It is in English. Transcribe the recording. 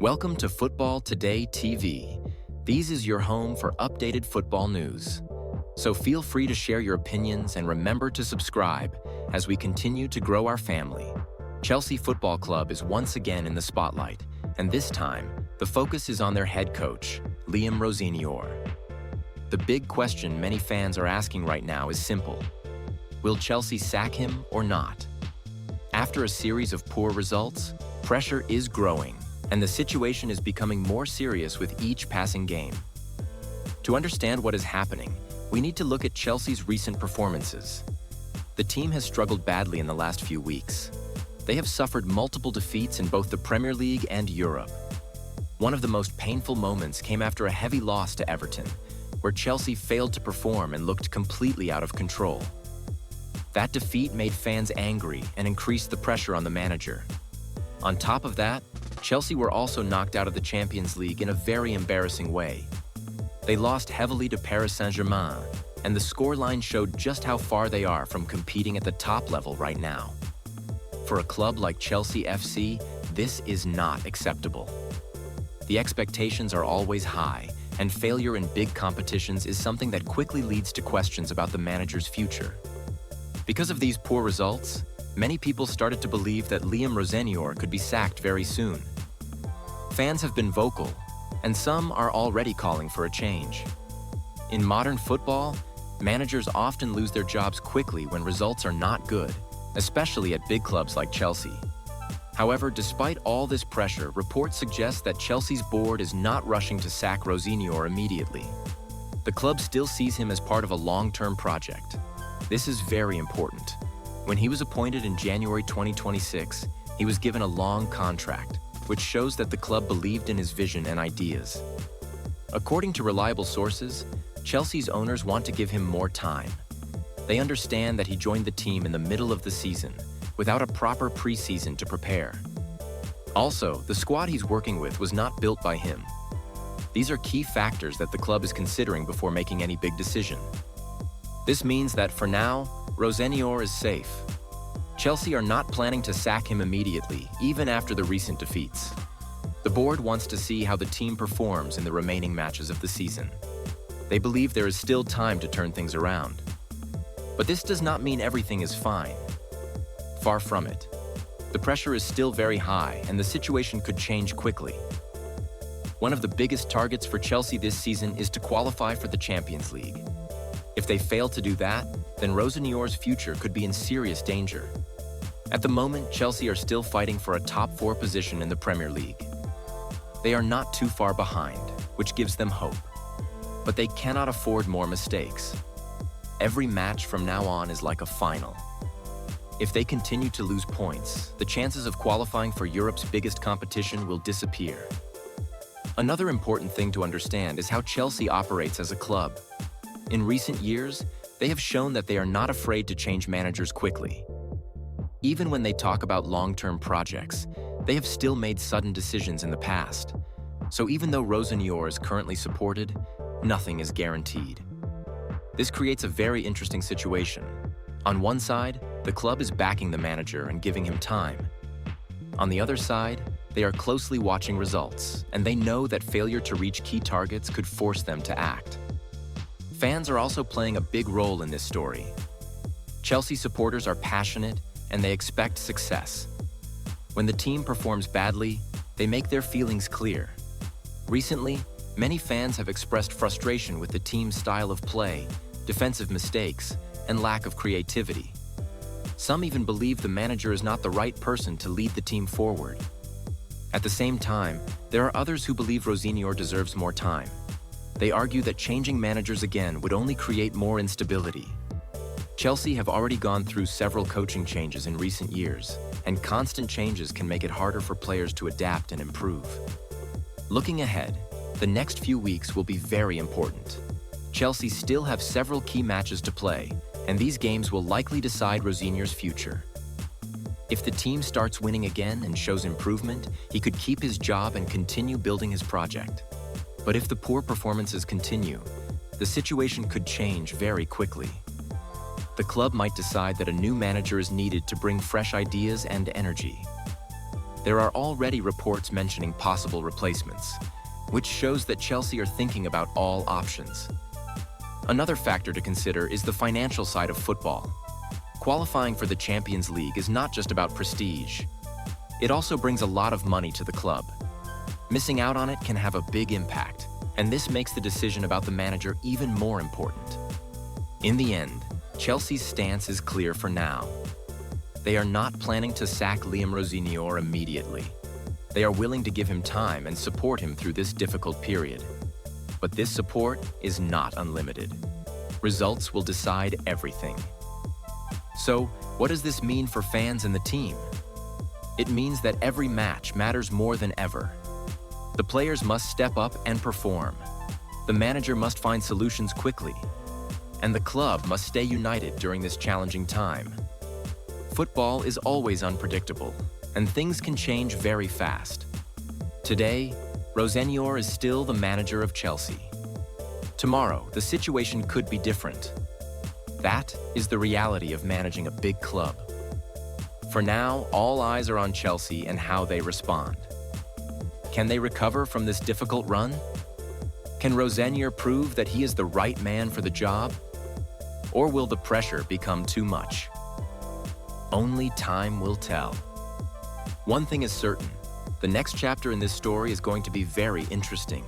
Welcome to Football Today TV. These is your home for updated football news. So feel free to share your opinions and remember to subscribe as we continue to grow our family. Chelsea Football Club is once again in the spotlight, and this time, the focus is on their head coach, Liam Rosenior. The big question many fans are asking right now is simple. Will Chelsea sack him or not? After a series of poor results, pressure is growing, and the situation is becoming more serious with each passing game. To understand what is happening, we need to look at Chelsea's recent performances. The team has struggled badly in the last few weeks. They have suffered multiple defeats in both the Premier League and Europe. One of the most painful moments came after a heavy loss to Everton, where Chelsea failed to perform and looked completely out of control. That defeat made fans angry and increased the pressure on the manager. On top of that, Chelsea were also knocked out of the Champions League in a very embarrassing way. They lost heavily to Paris Saint-Germain, and the scoreline showed just how far they are from competing at the top level right now. For a club like Chelsea F.C., this is not acceptable. The expectations are always high, and failure in big competitions is something that quickly leads to questions about the manager's future. Because of these poor results, many people started to believe that Liam Rosenior could be sacked very soon. Fans have been vocal, and some are already calling for a change. In modern football, managers often lose their jobs quickly when results are not good, especially at big clubs like Chelsea. However, despite all this pressure, reports suggest that Chelsea's board is not rushing to sack Rosenior immediately. The club still sees him as part of a long-term project. This is very important. When he was appointed in January 2026, he was given a long contract, which shows that the club believed in his vision and ideas. According to reliable sources, Chelsea's owners want to give him more time. They understand that he joined the team in the middle of the season, without a proper preseason to prepare. Also, the squad he's working with was not built by him. These are key factors that the club is considering before making any big decision. This means that for now, Rosenior is safe. Chelsea are not planning to sack him immediately, even after the recent defeats. The board wants to see how the team performs in the remaining matches of the season. They believe there is still time to turn things around. But this does not mean everything is fine. Far from it. The pressure is still very high, and the situation could change quickly. One of the biggest targets for Chelsea this season is to qualify for the Champions League. If they fail to do that, then Rosenior's future could be in serious danger. At the moment, Chelsea are still fighting for a top 4 position in the Premier League. They are not too far behind, which gives them hope. But they cannot afford more mistakes. Every match from now on is like a final. If they continue to lose points, the chances of qualifying for Europe's biggest competition will disappear. Another important thing to understand is how Chelsea operates as a club. In recent years, they have shown that they are not afraid to change managers quickly. Even when they talk about long-term projects, they have still made sudden decisions in the past. So even though Rosenior is currently supported, nothing is guaranteed. This creates a very interesting situation. On one side, the club is backing the manager and giving him time. On the other side, they are closely watching results, and they know that failure to reach key targets could force them to act. Fans are also playing a big role in this story. Chelsea supporters are passionate, and they expect success. When the team performs badly, they make their feelings clear. Recently, many fans have expressed frustration with the team's style of play, defensive mistakes, and lack of creativity. Some even believe the manager is not the right person to lead the team forward. At the same time, there are others who believe Rosenior deserves more time. They argue that changing managers again would only create more instability. Chelsea have already gone through several coaching changes in recent years, and constant changes can make it harder for players to adapt and improve. Looking ahead, the next few weeks will be very important. Chelsea still have several key matches to play, and these games will likely decide Rosenior's future. If the team starts winning again and shows improvement, he could keep his job and continue building his project. But if the poor performances continue, the situation could change very quickly. The club might decide that a new manager is needed to bring fresh ideas and energy. There are already reports mentioning possible replacements, which shows that Chelsea are thinking about all options. Another factor to consider is the financial side of football. Qualifying for the Champions League is not just about prestige. It also brings a lot of money to the club. Missing out on it can have a big impact, and this makes the decision about the manager even more important. In the end, Chelsea's stance is clear for now. They are not planning to sack Liam Rosenior immediately. They are willing to give him time and support him through this difficult period. But this support is not unlimited. Results will decide everything. So, what does this mean for fans and the team? It means that every match matters more than ever. The players must step up and perform. The manager must find solutions quickly. And the club must stay united during this challenging time. Football is always unpredictable, and things can change very fast. Today, Rosenior is still the manager of Chelsea. Tomorrow, the situation could be different. That is the reality of managing a big club. For now, all eyes are on Chelsea and how they respond. Can they recover from this difficult run? Can Rosenior prove that he is the right man for the job? Or will the pressure become too much? Only time will tell. One thing is certain, the next chapter in this story is going to be very interesting.